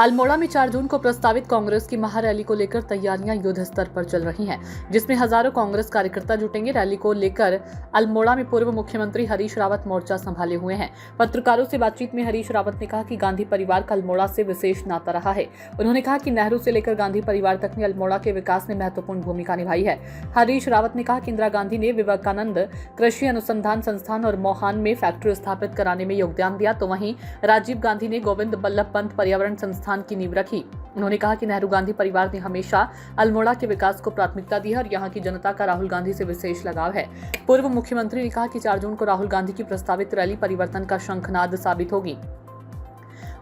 अल्मोड़ा में 4 जून को प्रस्तावित कांग्रेस की महारैली को लेकर तैयारियां युद्ध स्तर पर चल रही हैं, जिसमें हजारों कांग्रेस कार्यकर्ता जुटेंगे। रैली को लेकर अल्मोड़ा में पूर्व मुख्यमंत्री हरीश रावत मोर्चा संभाले हुए हैं। पत्रकारों से बातचीत में हरीश रावत ने कहा कि गांधी परिवार का अल्मोड़ा से विशेष नाता रहा है। उन्होंने कहा कि नेहरू से लेकर गांधी परिवार तक में अल्मोड़ा के विकास में महत्वपूर्ण भूमिका निभाई है। हरीश रावत ने कहा कि इंदिरा गांधी ने विवेकानंद कृषि अनुसंधान संस्थान और मोहान में फैक्ट्री स्थापित कराने में योगदान दिया, तो वहीं राजीव गांधी ने गोविंद बल्लभ पंत पर्यावरण संस्थान की नींव रखी। उन्होंने कहा कि नेहरू गांधी परिवार ने हमेशा अल्मोड़ा के विकास को प्राथमिकता दी है और यहां की जनता का राहुल गांधी से विशेष लगाव है। पूर्व मुख्यमंत्री ने कहा कि 4 जून को राहुल गांधी की प्रस्तावित रैली परिवर्तन का शंखनाद साबित होगी।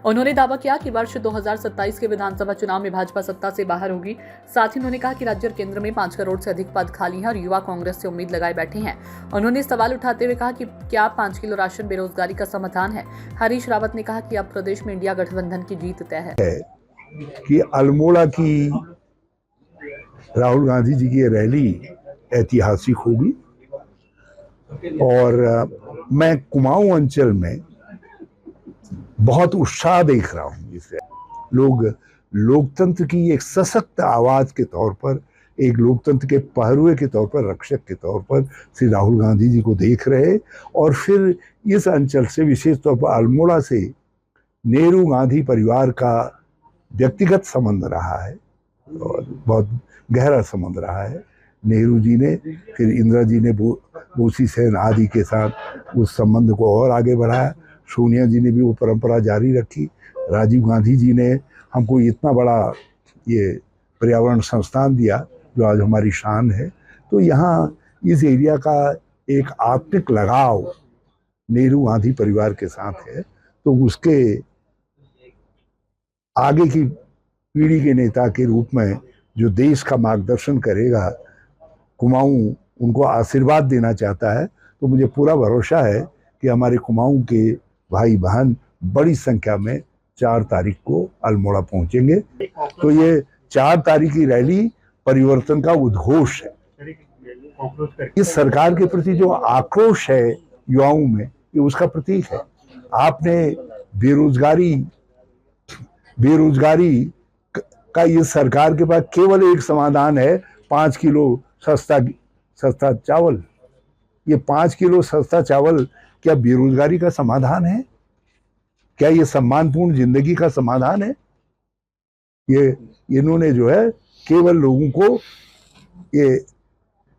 उन्होंने दावा किया कि वर्ष 2027 के विधानसभा चुनाव में भाजपा सत्ता से बाहर होगी। साथ ही उन्होंने कहा कि राज्य और केंद्र में 5 करोड़ से अधिक पद खाली हैं और युवा कांग्रेस से उम्मीद लगाए बैठे हैं। उन्होंने सवाल उठाते हुए कहा कि क्या 5 किलो राशन बेरोजगारी का समाधान है। हरीश रावत ने कहा कि अब प्रदेश में इंडिया गठबंधन की जीत तय है कि अल्मोड़ा की राहुल गांधी जी की रैली ऐतिहासिक होगी और मैं कुमाऊं अंचल में बहुत उत्साह देख रहा हूँ। इससे लोग लोकतंत्र की एक सशक्त आवाज के तौर पर, एक लोकतंत्र के पहरुए के तौर पर, रक्षक के तौर पर श्री राहुल गांधी जी को देख रहे और फिर इस अंचल से विशेष तौर पर अल्मोड़ा से नेहरू गांधी परिवार का व्यक्तिगत संबंध रहा है और बहुत गहरा संबंध रहा है। नेहरू जी ने, फिर इंदिरा जी ने बोसी सेन आदि के साथ उस संबंध को और आगे बढ़ाया। सोनिया जी ने भी वो परंपरा जारी रखी। राजीव गांधी जी ने हमको इतना बड़ा ये पर्यावरण संस्थान दिया जो आज हमारी शान है। तो यहाँ इस एरिया का एक आत्मिक लगाव नेहरू गांधी परिवार के साथ है, तो उसके आगे की पीढ़ी के नेता के रूप में जो देश का मार्गदर्शन करेगा, कुमाऊं उनको आशीर्वाद देना चाहता है। तो मुझे पूरा भरोसा है कि हमारे कुमाऊं के भाई बहन बड़ी संख्या में 4 तारीख को अल्मोड़ा पहुंचेंगे। तो ये 4 तारीख की रैली परिवर्तन का उद्घोष है। इस सरकार के प्रति जो आक्रोश है युवाओं में, ये उसका प्रतीक है। आपने बेरोजगारी का इस सरकार के पास केवल एक समाधान है, 5 किलो सस्ता चावल। ये 5 किलो सस्ता चावल क्या बेरोजगारी का समाधान है? क्या ये सम्मानपूर्ण जिंदगी का समाधान है? ये इन्होंने जो है केवल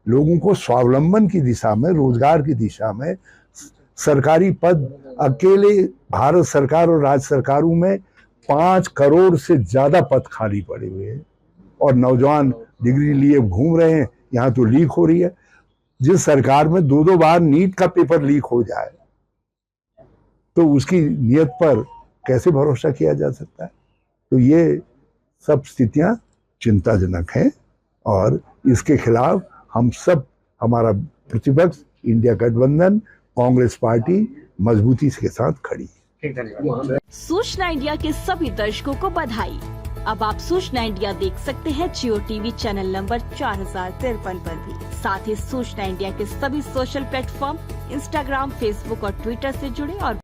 लोगों को स्वावलंबन की दिशा में, रोजगार की दिशा में, सरकारी पद अकेले भारत सरकार और राज्य सरकारों में 5 करोड़ से ज्यादा पद खाली पड़े हुए हैं और नौजवान डिग्री लिए घूम रहे हैं। यहाँ तो लीक हो रही है। जिस सरकार में 2 बार नीट का पेपर लीक हो जाए तो उसकी नीयत पर कैसे भरोसा किया जा सकता है? तो ये सब स्थितियां चिंताजनक हैं और इसके खिलाफ हम सब, हमारा प्रतिपक्ष इंडिया गठबंधन कांग्रेस पार्टी मजबूती के साथ खड़ी है। सूचना इंडिया के सभी दर्शकों को बधाई। अब आप सूचना इंडिया देख सकते हैं जियो टीवी चैनल नंबर 4053 पर भी। साथ ही सूचना इंडिया के सभी सोशल प्लेटफॉर्म इंस्टाग्राम, फेसबुक और ट्विटर से जुड़े और